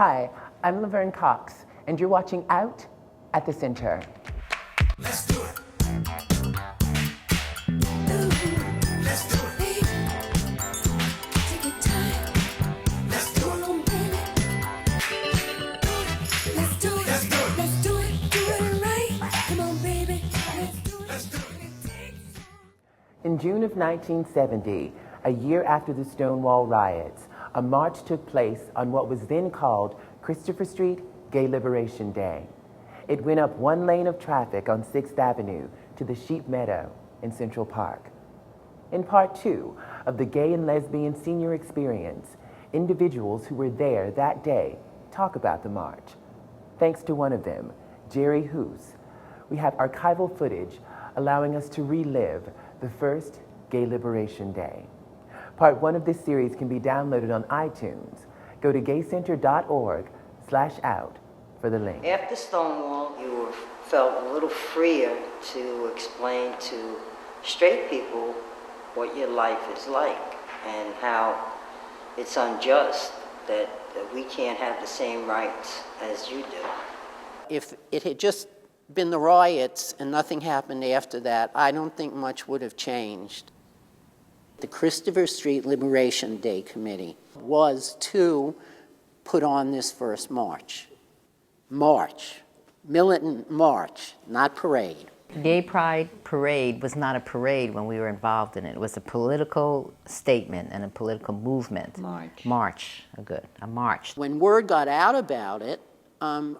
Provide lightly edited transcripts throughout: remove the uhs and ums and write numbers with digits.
Hi, I'm Laverne Cox, and you're watching Out at the Center. Let's do it. Let's do it. Take your time. Let's do it. Let's do it. Let's do it. Let's do it. Do it right. Come on, baby. Let's do it. Let's do it. In June of 1970, a year after the Stonewall riots, a march took place on what was then called Christopher Street Gay Liberation Day. It went up one lane of traffic on 6th Avenue to the Sheep Meadow in Central Park. In part two of the Gay and Lesbian Senior Experience, individuals who were there that day talk about the march. Thanks to one of them, Jerry Hoos, we have archival footage allowing us to relive the first Gay Liberation Day. Part one of this series can be downloaded on iTunes. Go to gaycenter.org/out for the link. After Stonewall, you felt a little freer to explain to straight people what your life is like and how it's unjust that we can't have the same rights as you do. If it had just been the riots and nothing happened after that, I don't think much would have changed. The Christopher Street Liberation Day Committee was to put on this first march. Militant march, not parade. Gay Pride Parade was not a parade when we were involved in it. It was a political statement and a political movement. March, a march. When word got out about it,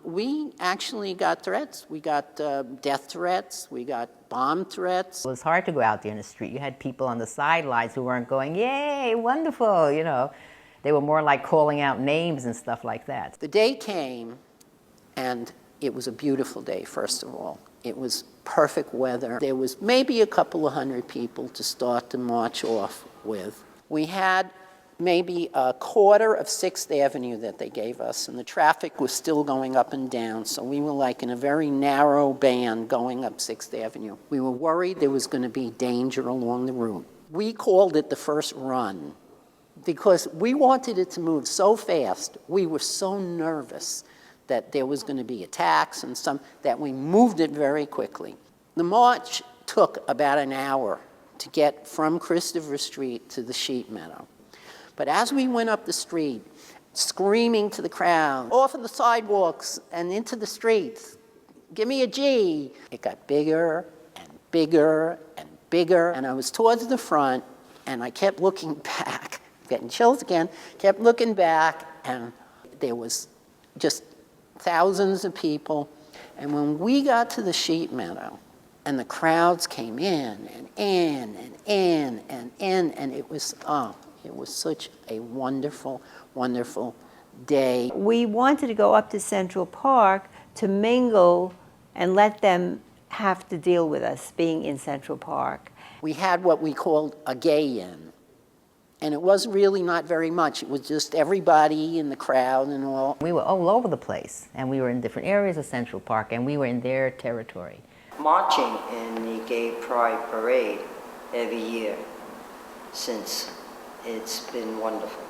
we actually got threats. We got death threats, we got bomb threats. It was hard to go out there in the street. You had people on the sidelines who weren't going, yay, wonderful, you know. They were more like calling out names and stuff like that. The day came, and it was a beautiful day, first of all. It was perfect weather. There was maybe a couple of hundred people to start the march off with. We had maybe a quarter of 6th Avenue that they gave us, and the traffic was still going up and down, so we were like in a very narrow band going up 6th Avenue. We were worried there was going to be danger along the route. We called it the first run because we wanted it to move so fast. We were so nervous that there was going to be attacks and that we moved it very quickly. The march took about an hour to get from Christopher Street to the Sheep Meadow. But as we went up the street, screaming to the crowd, off of the sidewalks and into the streets, give me a G, it got bigger and bigger and bigger. And I was towards the front, and I kept looking back, getting chills again, kept looking back, and there was just thousands of people. And when we got to the Sheep Meadow, and the crowds came in and in and in and in, and it was such a wonderful, wonderful day. We wanted to go up to Central Park to mingle and let them have to deal with us being in Central Park. We had what we called a gay-in, and it was really not very much. It was just everybody in the crowd and all. We were all over the place, and we were in different areas of Central Park, and we were in their territory. Marching in the Gay Pride Parade every year since it's been wonderful.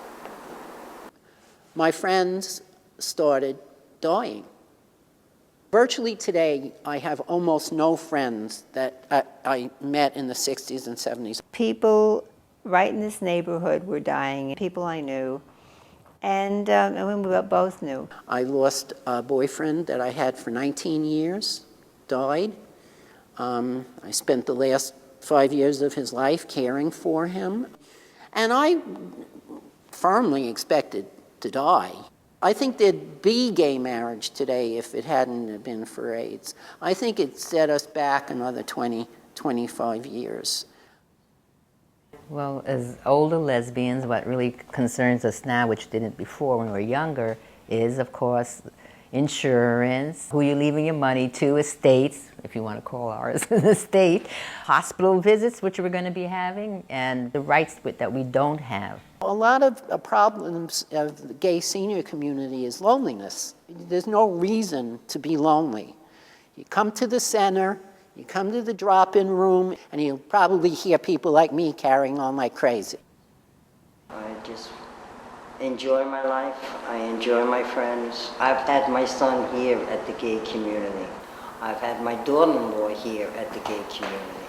My friends started dying. Virtually today, I have almost no friends that I met in the 60s and 70s. People right in this neighborhood were dying, people I knew, and we both knew. I lost a boyfriend that I had for 19 years, died. I spent the last 5 years of his life caring for him. And I firmly expected to die. I think there'd be gay marriage today if it hadn't been for AIDS. I think it set us back another 20, 25 years. Well, as older lesbians, what really concerns us now, which didn't before when we were younger, is, of course, insurance, who you're leaving your money to, estates, if you want to call ours an estate, hospital visits, which we're going to be having, and the rights that we don't have. A lot of problems of the gay senior community is loneliness. There's no reason to be lonely. You come to the center, you come to the drop-in room, and you'll probably hear people like me carrying on like crazy. I just enjoy my life. I enjoy my friends. I've had my son here at the gay community. I've had my daughter-in-law here at the gay community.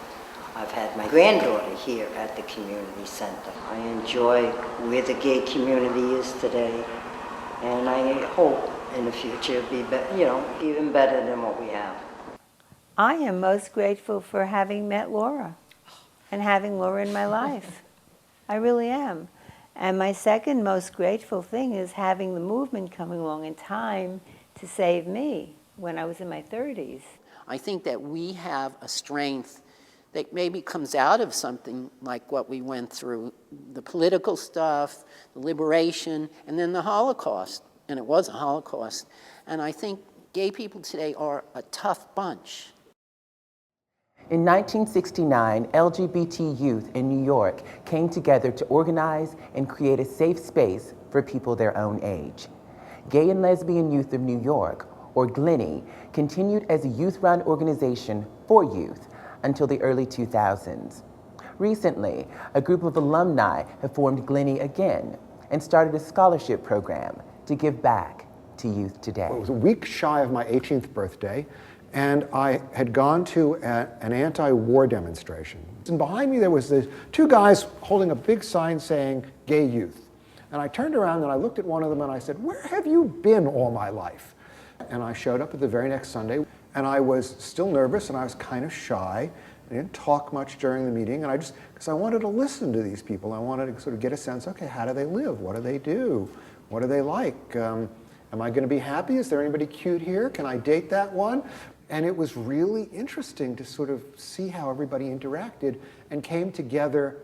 I've had my granddaughter here at the community center. I enjoy where the gay community is today, and I hope in the future it'll be, even better than what we have. I am most grateful for having met Laura and having Laura in my life. I really am. And my second most grateful thing is having the movement coming along in time to save me when I was in my 30s. I think that we have a strength that maybe comes out of something like what we went through, the political stuff, the liberation, and then the Holocaust. And it was a Holocaust. And I think gay people today are a tough bunch. In 1969, LGBT youth in New York came together to organize and create a safe space for people their own age. Gay and Lesbian Youth of New York, or GLENY, continued as a youth-run organization for youth until the early 2000s. Recently, a group of alumni have formed GLENY again and started a scholarship program to give back to youth today. It was a week shy of my 18th birthday, and I had gone to an anti-war demonstration. And behind me there was these two guys holding a big sign saying, "Gay Youth." And I turned around and I looked at one of them and I said, "Where have you been all my life?" And I showed up at the very next Sunday, and I was still nervous and I was kind of shy. I didn't talk much during the meeting, and because I wanted to listen to these people. I wanted to sort of get a sense, okay, how do they live? What do they do? What are they like? Am I going to be happy? Is there anybody cute here? Can I date that one? And it was really interesting to sort of see how everybody interacted and came together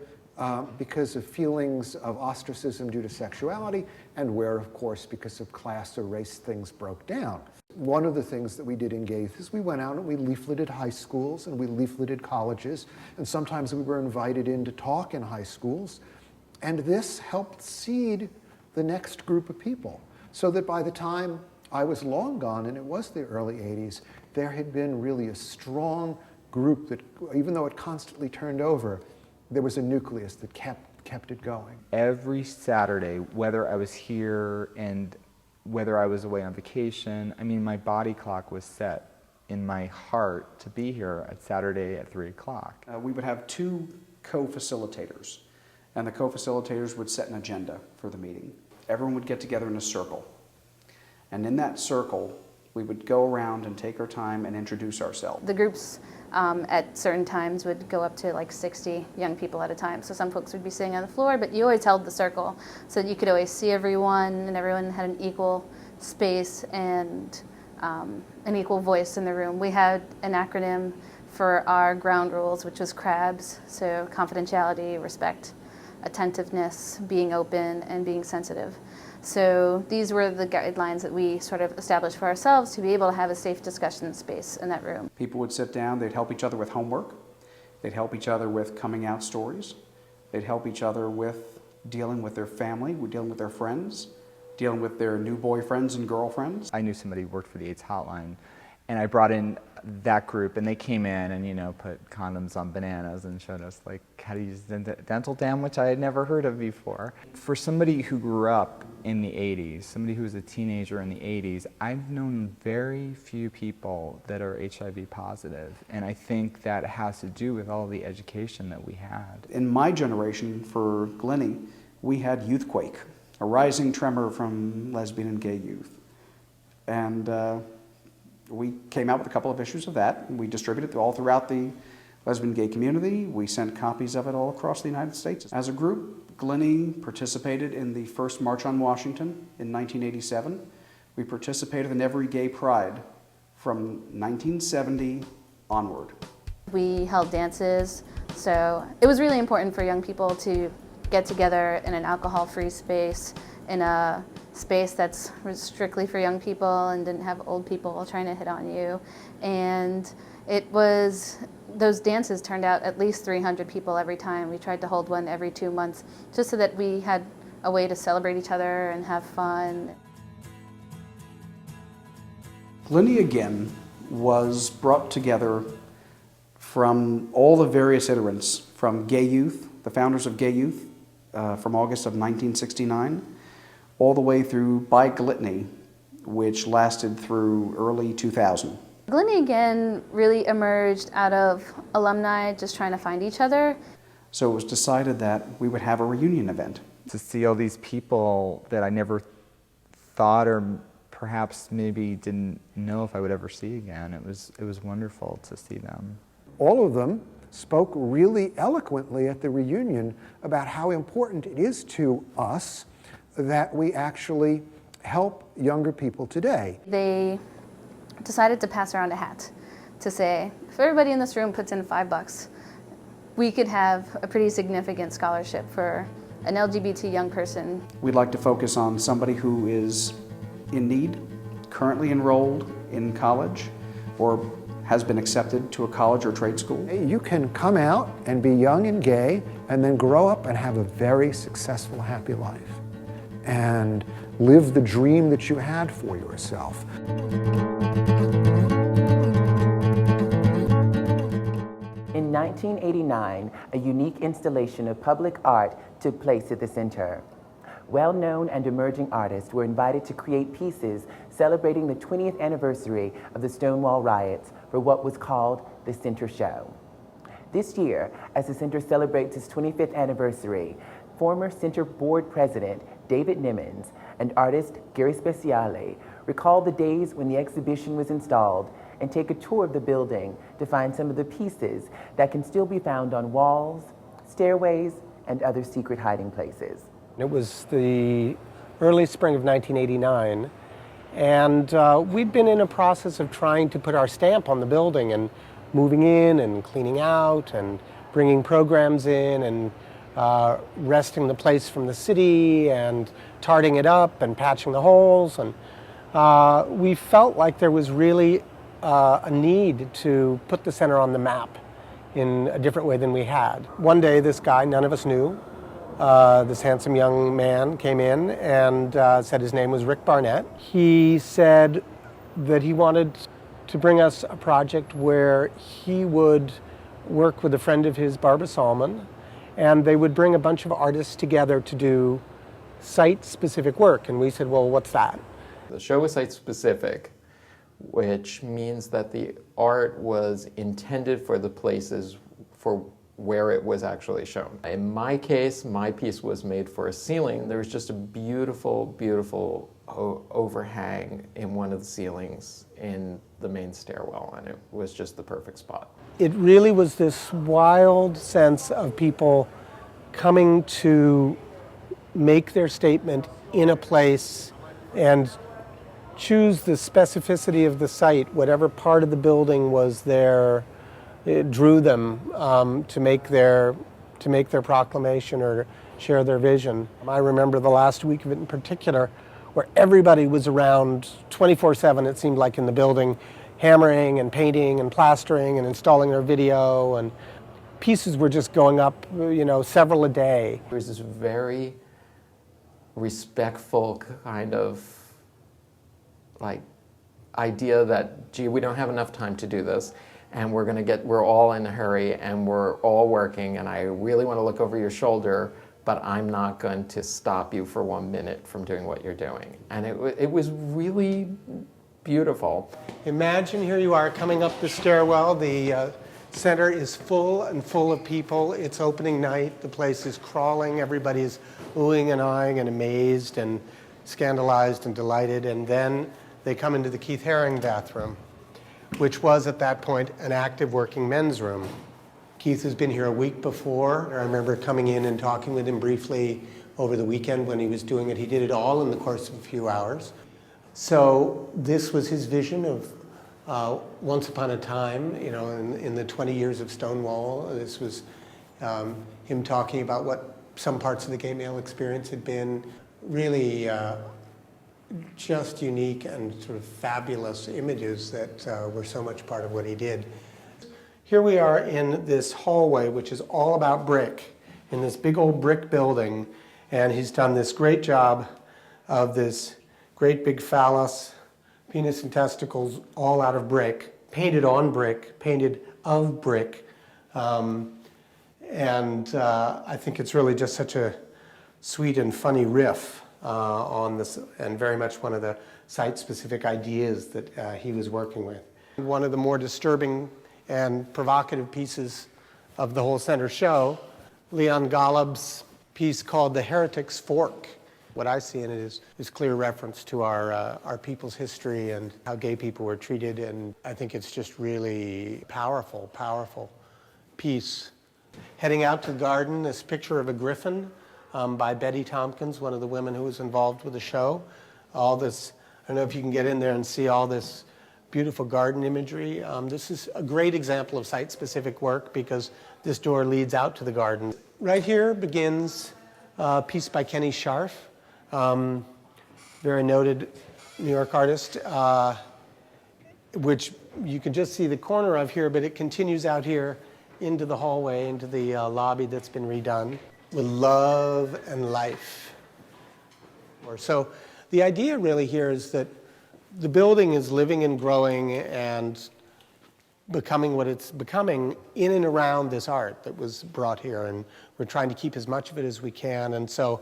because of feelings of ostracism due to sexuality, and where, of course, because of class or race, things broke down. One of the things that we did in Gay Youth is we went out and we leafleted high schools and we leafleted colleges, and sometimes we were invited in to talk in high schools, and this helped seed the next group of people, so that by the time I was long gone, and it was the early 80s, there had been really a strong group that, even though it constantly turned over, there was a nucleus that kept it going. Every Saturday, whether I was here and whether I was away on vacation, I mean, my body clock was set in my heart to be here at Saturday at 3 o'clock. We would have two co-facilitators, and the co-facilitators would set an agenda for the meeting. Everyone would get together in a circle, and in that circle, we would go around and take our time and introduce ourselves. The groups at certain times would go up to like 60 young people at a time. So some folks would be sitting on the floor, but you always held the circle so that you could always see everyone, and everyone had an equal space and an equal voice in the room. We had an acronym for our ground rules, which was CRABS, so confidentiality, respect, attentiveness, being open, and being sensitive. So these were the guidelines that we sort of established for ourselves to be able to have a safe discussion space in that room. People would sit down, they'd help each other with homework, they'd help each other with coming out stories, they'd help each other with dealing with their family, dealing with their friends, dealing with their new boyfriends and girlfriends. I knew somebody who worked for the AIDS hotline, and I brought in that group, and they came in and, put condoms on bananas and showed us like how to use dental dam, which I had never heard of before. For somebody who grew up in the 80s, somebody who was a teenager in the 80s, I've known very few people that are HIV positive, and I think that has to do with all the education that we had. In my generation, for GLENY, we had Youthquake, a rising tremor from lesbian and gay youth. And we came out with a couple of issues of that. We distributed it all throughout the lesbian gay community. We sent copies of it all across the United States. As a group, GLENY participated in the first March on Washington in 1987. We participated in every gay pride from 1970 onward. We held dances, so it was really important for young people to get together in an alcohol-free space, in a space that's strictly for young people and didn't have old people trying to hit on you. And those dances turned out at least 300 people every time. We tried to hold one every 2 months just so that we had a way to celebrate each other and have fun. GLENY again was brought together from all the various iterants, from Gay Youth, the founders of Gay Youth, from August of 1969. all the way through by Gluttony, which lasted through early 2000. Gluttony again really emerged out of alumni just trying to find each other. So it was decided that we would have a reunion event. To see all these people that I never thought or perhaps maybe didn't know if I would ever see again, it was wonderful to see them. All of them spoke really eloquently at the reunion about how important it is to us that we actually help younger people today. They decided to pass around a hat to say, if everybody in this room puts in $5, we could have a pretty significant scholarship for an LGBT young person. We'd like to focus on somebody who is in need, currently enrolled in college, or has been accepted to a college or trade school. You can come out and be young and gay and then grow up and have a very successful, happy life and live the dream that you had for yourself. In 1989, a unique installation of public art took place at the center. Well-known and emerging artists were invited to create pieces celebrating the 20th anniversary of the Stonewall riots for what was called the Center Show. This year, as the Center celebrates its 25th anniversary, former Center Board President David Nimmons and artist Gary Speziale recall the days when the exhibition was installed and take a tour of the building to find some of the pieces that can still be found on walls, stairways, and other secret hiding places. It was the early spring of 1989, and we'd been in a process of trying to put our stamp on the building and moving in and cleaning out and bringing programs in and wresting the place from the city and tarting it up and patching the holes. And we felt like there was really a need to put the center on the map in a different way than we had. One day, this guy, none of us knew, this handsome young man came in and said his name was Rick Barnett. He said that he wanted to bring us a project where he would work with a friend of his, Barbara Salmon, and they would bring a bunch of artists together to do site-specific work. And we said, well, what's that? The show was site-specific, which means that the art was intended for the places for where it was actually shown. In my case, my piece was made for a ceiling. There was just a beautiful, beautiful overhang in one of the ceilings in the main stairwell, and it was just the perfect spot. It really was this wild sense of people coming to make their statement in a place and choose the specificity of the site, whatever part of the building was there. It drew them to make their proclamation or share their vision. I remember the last week of it in particular, where everybody was around 24/7, it seemed like, in the building, hammering and painting and plastering and installing their video, and pieces were just going up, several a day. There was this very respectful kind of idea that, gee, we don't have enough time to do this, and we're all in a hurry, and we're all working, and I really want to look over your shoulder, but I'm not going to stop you for 1 minute from doing what you're doing. And it was really beautiful. Imagine here you are coming up the stairwell. The center is full and full of people. It's opening night. The place is crawling. Everybody's oohing and eyeing and amazed and scandalized and delighted. And then they come into the Keith Haring bathroom, which was at that point an active working men's room. Keith has been here a week before. I remember coming in and talking with him briefly over the weekend when he was doing it. He did it all in the course of a few hours. So this was his vision of once upon a time, in the 20 years of Stonewall. This was him talking about what some parts of the gay male experience had been. Really just unique and sort of fabulous images that were so much part of what he did. Here we are in this hallway, which is all about brick, in this big old brick building, and he's done this great job of this great big phallus, penis and testicles, all out of brick, painted on brick, painted of brick, and I think it's really just such a sweet and funny riff on this, and very much one of the site-specific ideas that he was working with. One of the more disturbing and provocative pieces of the whole center show, Leon Golub's piece called The Heretic's Fork. What I see in it is clear reference to our people's history and how gay people were treated, and I think it's just really powerful, powerful piece. Heading out to the garden, this picture of a griffin by Betty Tomkins, one of the women who was involved with the show. All this, I don't know if you can get in there and see all this beautiful garden imagery. This is a great example of site-specific work because this door leads out to the garden. Right here begins a piece by Kenny Scharf, very noted New York artist, which you can just see the corner of here, but it continues out here into the hallway, into the lobby that's been redone with love and life. So the idea really here is that the building is living and growing and becoming what it's becoming in and around this art that was brought here, and we're trying to keep as much of it as we can. And so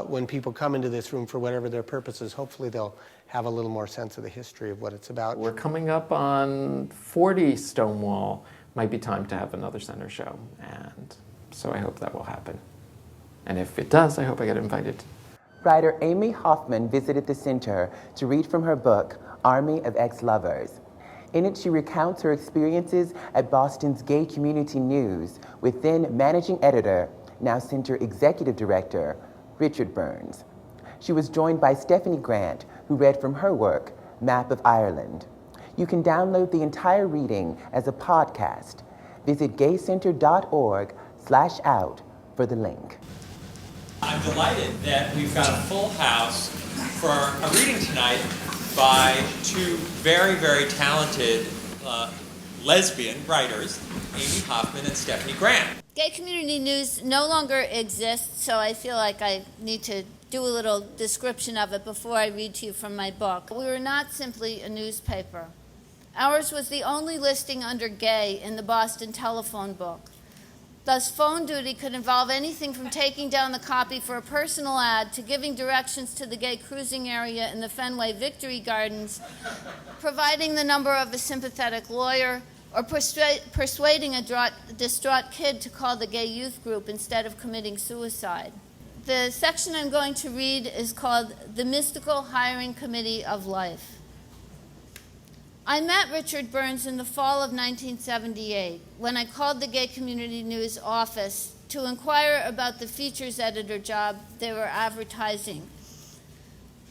when people come into this room for whatever their purposes, hopefully they'll have a little more sense of the history of what it's about. We're coming up on 40 Stonewall. Might be time to have another center show, and so I hope that will happen. And if it does, I hope I get invited. Writer Amy Hoffman visited the center to read from her book, Army of Ex-Lovers. In it, she recounts her experiences at Boston's Gay Community News with then managing editor, now center executive director, Richard Burns. She was joined by Stephanie Grant, who read from her work, Map of Ireland. You can download the entire reading as a podcast. Visit gaycenter.org/out for the link. I'm delighted that we've got a full house for a reading tonight by two very, very talented lesbian writers, Amy Hoffman and Stephanie Grant. Gay Community News no longer exists, so I feel like I need to do a little description of it before I read to you from my book. We were not simply a newspaper. Ours was the only listing under gay in the Boston telephone book. Thus, phone duty could involve anything from taking down the copy for a personal ad to giving directions to the gay cruising area in the Fenway Victory Gardens, providing the number of a sympathetic lawyer, or persuading a distraught kid to call the gay youth group instead of committing suicide. The section I'm going to read is called The Mystical Hiring Committee of Life. I met Richard Burns in the fall of 1978 when I called the Gay Community News office to inquire about the features editor job they were advertising.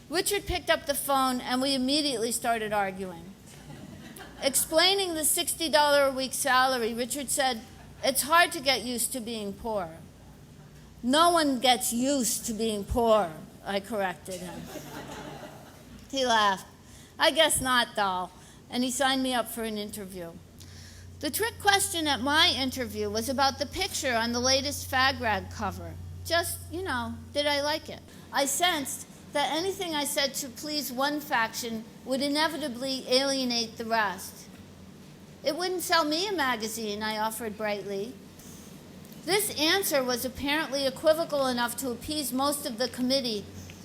Richard picked up the phone and we immediately started arguing. Explaining the $60 a week salary, Richard said, "It's hard to get used to being poor." "No one gets used to being poor," I corrected him. He laughed. "I guess not, doll." And he signed me up for an interview. The trick question at my interview was about the picture on the latest fag rag cover. Just, did I like it? I sensed that anything I said to please one faction would inevitably alienate the rest. "It wouldn't sell me a magazine," I offered brightly. This answer was apparently equivocal enough to appease most of the committee,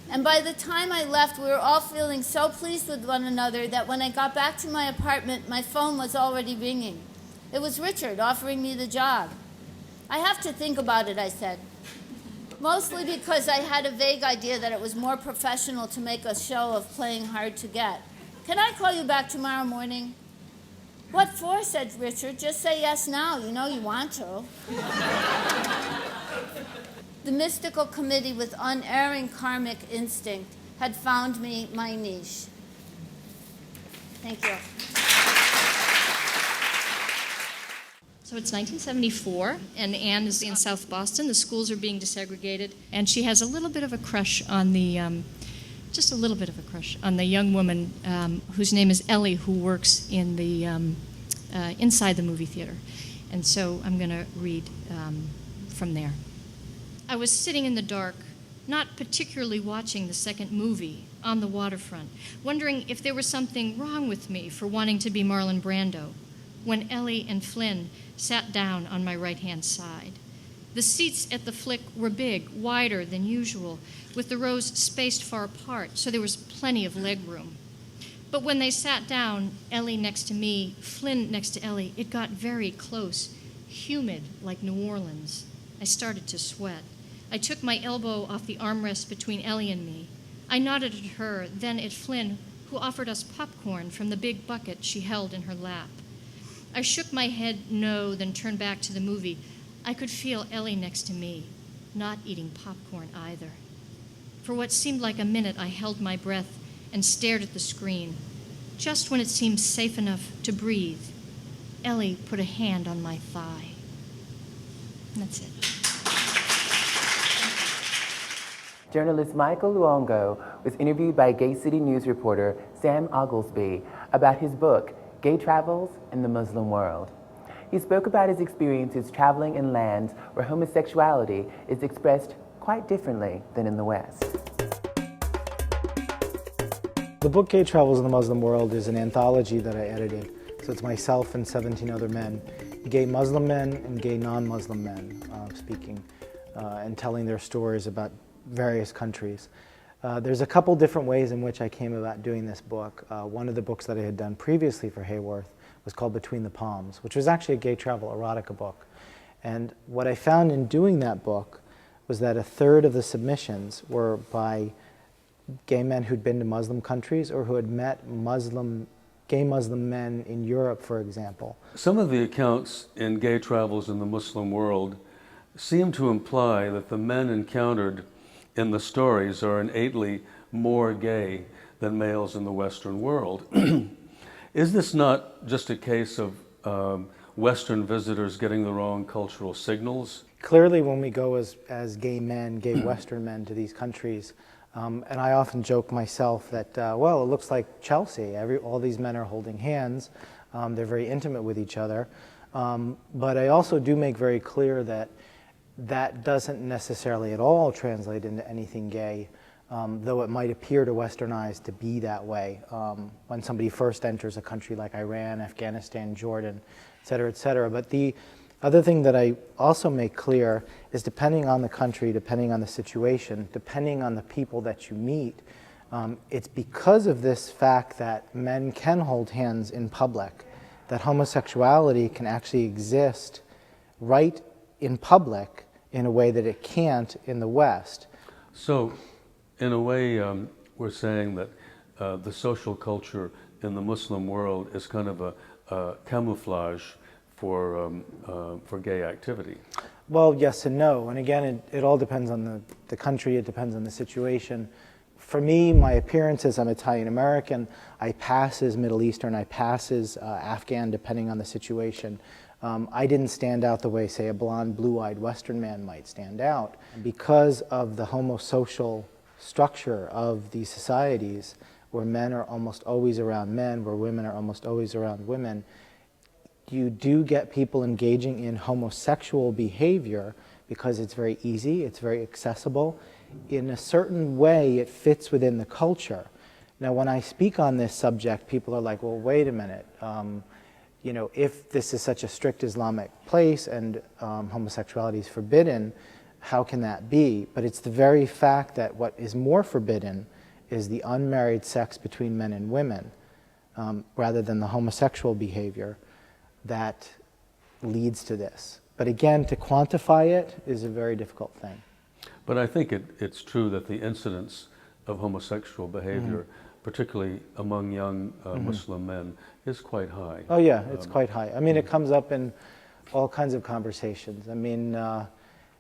and by the time I left, we were all feeling so pleased with one another that when I got back to my apartment, my phone was already ringing. It was Richard offering me the job. "I have to think about it," I said, mostly because I had a vague idea that it was more professional to make a show of playing hard to get. "Can I call you back tomorrow morning?" "What for?" said Richard. "Just say yes now. You know you want to." The mystical committee with unerring karmic instinct had found me my niche. Thank you. So it's 1974, and Anne is in South Boston. The schools are being desegregated, and she has a little bit of a crush on the, just a little bit of a crush on the young woman whose name is Ellie, who works in the inside the movie theater. And so I'm going to read from there. I was sitting in the dark, not particularly watching the second movie, on the waterfront, wondering if there was something wrong with me for wanting to be Marlon Brando, when Ellie and Flynn sat down on my right-hand side. The seats at the flick were big, wider than usual, with the rows spaced far apart, so there was plenty of leg room. But when they sat down, Ellie next to me, Flynn next to Ellie, it got very close, humid like New Orleans. I started to sweat. I took my elbow off the armrest between Ellie and me. I nodded at her, then at Flynn, who offered us popcorn from the big bucket she held in her lap. I shook my head no, then turned back to the movie. I could feel Ellie next to me, not eating popcorn either. For what seemed like a minute, I held my breath and stared at the screen. Just when it seemed safe enough to breathe, Ellie put a hand on my thigh. And that's it. Journalist Michael Luongo was interviewed by Gay City News reporter Sam Oglesby about his book, Gay Travels in the Muslim World. He spoke about his experiences traveling in lands where homosexuality is expressed quite differently than in the West. The book Gay Travels in the Muslim World is an anthology that I edited. So it's myself and 17 other men, gay Muslim men and gay non-Muslim men, speaking and telling their stories about various countries. There's a couple different ways in which I came about doing this book. One of the books that I had done previously for Hayworth was called Between the Palms, which was actually a gay travel erotica book. And what I found in doing that book was that a third of the submissions were by gay men who'd been to Muslim countries or who had met gay Muslim men in Europe, for example. Some of the accounts in Gay Travels in the Muslim World seem to imply that the men encountered in the stories are innately more gay than males in the Western world. Is this not just a case of Western visitors getting the wrong cultural signals? Clearly, when we go as gay men, gay Western men to these countries, and I often joke myself that, well, it looks like Chelsea. All these men are holding hands. They're very intimate with each other. But I also do make very clear that that doesn't necessarily at all translate into anything gay, though it might appear to Western eyes to be that way when somebody first enters a country like Iran, Afghanistan, Jordan, et cetera, et cetera. But the other thing that I also make clear is depending on the country, depending on the situation, depending on the people that you meet, it's because of this fact that men can hold hands in public, that homosexuality can actually exist right in public in a way that it can't in the West. So, in a way, we're saying that the social culture in the Muslim world is kind of a camouflage for gay activity. Well, yes and no. And again, it all depends on the country, it depends on the situation. For me, my appearances, I'm Italian American, I pass as Middle Eastern, I pass as Afghan, depending on the situation. I didn't stand out the way, say, a blonde, blue-eyed Western man might stand out. Because of the homosocial structure of these societies, where men are almost always around men, where women are almost always around women, you do get people engaging in homosexual behavior because it's very easy, it's very accessible. In a certain way, it fits within the culture. Now, when I speak on this subject, people are like, well, wait a minute. You know, if this is such a strict Islamic place and homosexuality is forbidden, how can that be? But it's the very fact that what is more forbidden is the unmarried sex between men and women, rather than the homosexual behavior that leads to this. But again, to quantify it is a very difficult thing. But I think it's true that the incidence of homosexual behavior, particularly among young Muslim men, is quite high. Oh yeah, it's quite high. I mean, it comes up in all kinds of conversations. I mean,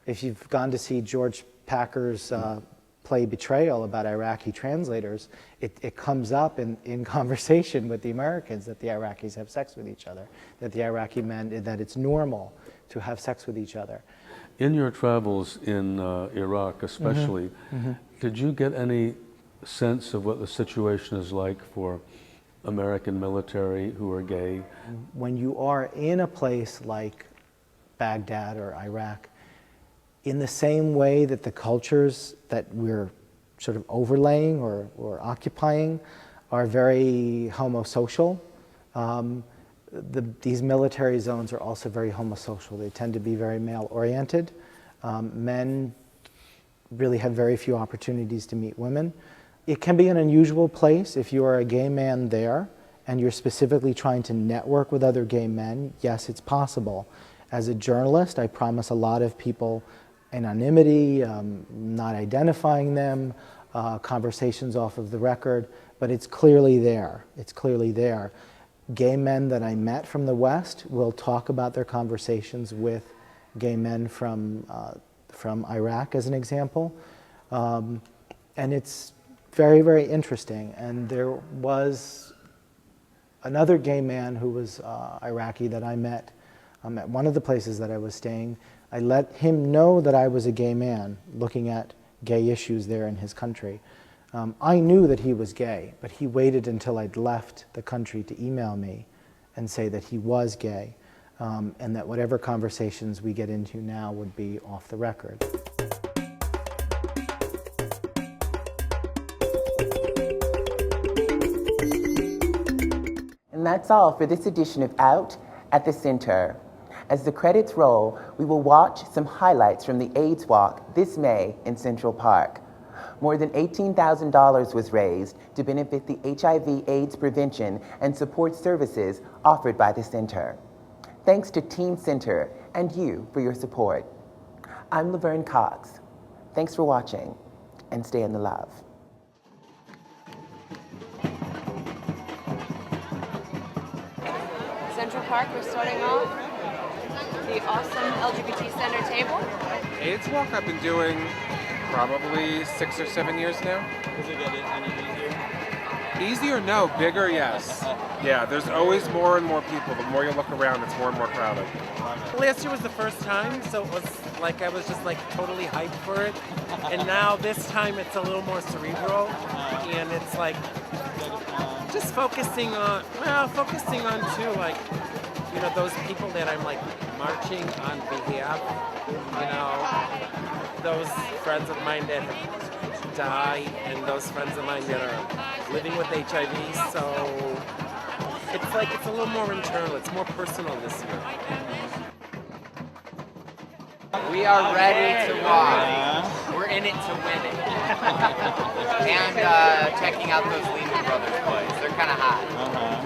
if you've gone to see George Packer's play Betrayal about Iraqi translators, it comes up in conversation with the Americans that the Iraqis have sex with each other, that the Iraqi men, that it's normal to have sex with each other. In your travels in Iraq especially, did you get any sense of what the situation is like for American military who are gay? When you are in a place like Baghdad or Iraq, in the same way that the cultures that we're sort of overlaying or occupying are very homosocial, these military zones are also very homosocial. They tend to be very male-oriented. Men really have very few opportunities to meet women. It can be an unusual place if you are a gay man there and you're specifically trying to network with other gay men. Yes, it's possible. As a journalist, I promise a lot of people anonymity, not identifying them, conversations off of the record, but it's clearly there. It's clearly there. Gay men that I met from the West will talk about their conversations with gay men from Iraq, as an example. And it's very, very interesting. And there was another gay man who was Iraqi that I met at one of the places that I was staying. I let him know that I was a gay man looking at gay issues there in his country. I knew that he was gay, but he waited until I'd left the country to email me and say that he was gay, and that whatever conversations we get into now would be off the record. And that's all for this edition of Out at the Center. As the credits roll, we will watch some highlights from the AIDS Walk this May in Central Park. More than $18,000 was raised to benefit the HIV/AIDS prevention and support services offered by the center. Thanks to Team Center and you for your support. I'm Laverne Cox. Thanks for watching, and stay in the love. Central Park, we're starting off the awesome LGBT Center table. AIDS Walk I've been doing probably 6 or 7 years now. Does it get any easier? Easier? No. Bigger? Yes. Yeah, there's always more and more people. The more you look around, it's more and more crowded. Last year was the first time, so it was like I was just like totally hyped for it. And now this time it's a little more cerebral, and it's like just focusing on too, like, you know, those people that I'm like marching on behalf, you know, those friends of mine that have died and those friends of mine that are living with HIV, so it's like it's a little more internal, it's more personal this year. We are ready to walk. We're in it to win it. And checking out those Lehman Brothers boys. They're kind of hot.